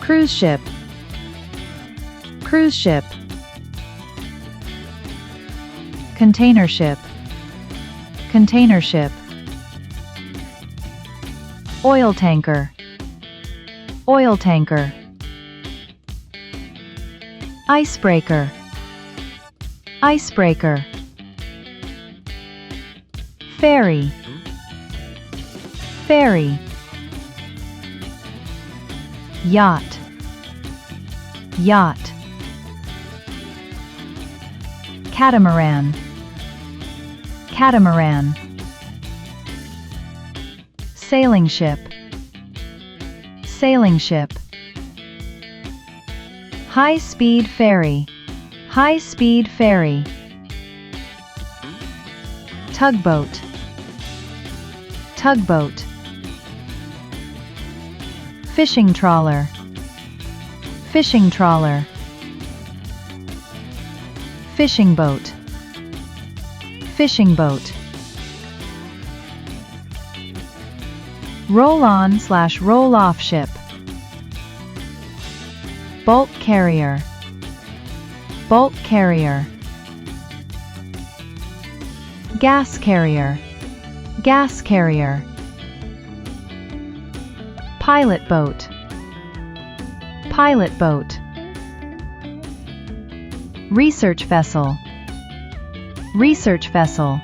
cruise ship, cruise ship. Container ship, container ship. Oil tanker, oil tanker. Icebreaker, icebreaker. Ferry, ferry. Yacht, yacht. Catamaran, catamaran. Sailing ship, sailing ship. High-speed ferry, high-speed ferry. Tugboat, tugboat. Fishing trawler, fishing trawler. Fishing boat, fishing boat. Roll-on/roll-off ship. Bulk carrier, bulk carrier. Gas carrier, gas carrier. Pilot boat, pilot boat. Research vessel, research vessel.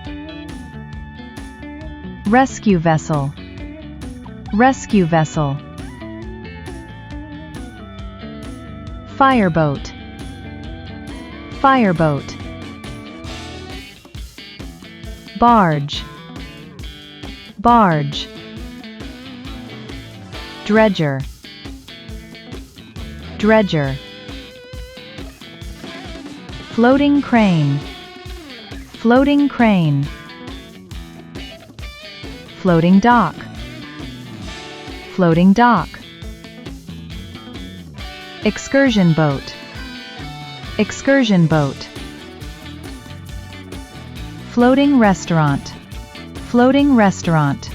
Rescue vessel, rescue vessel. Fireboat, fireboat. Barge, barge. Dredger, dredger. Floating crane, floating crane. Floating dock, floating dock. Excursion boat, excursion boat. Floating restaurant, floating restaurant.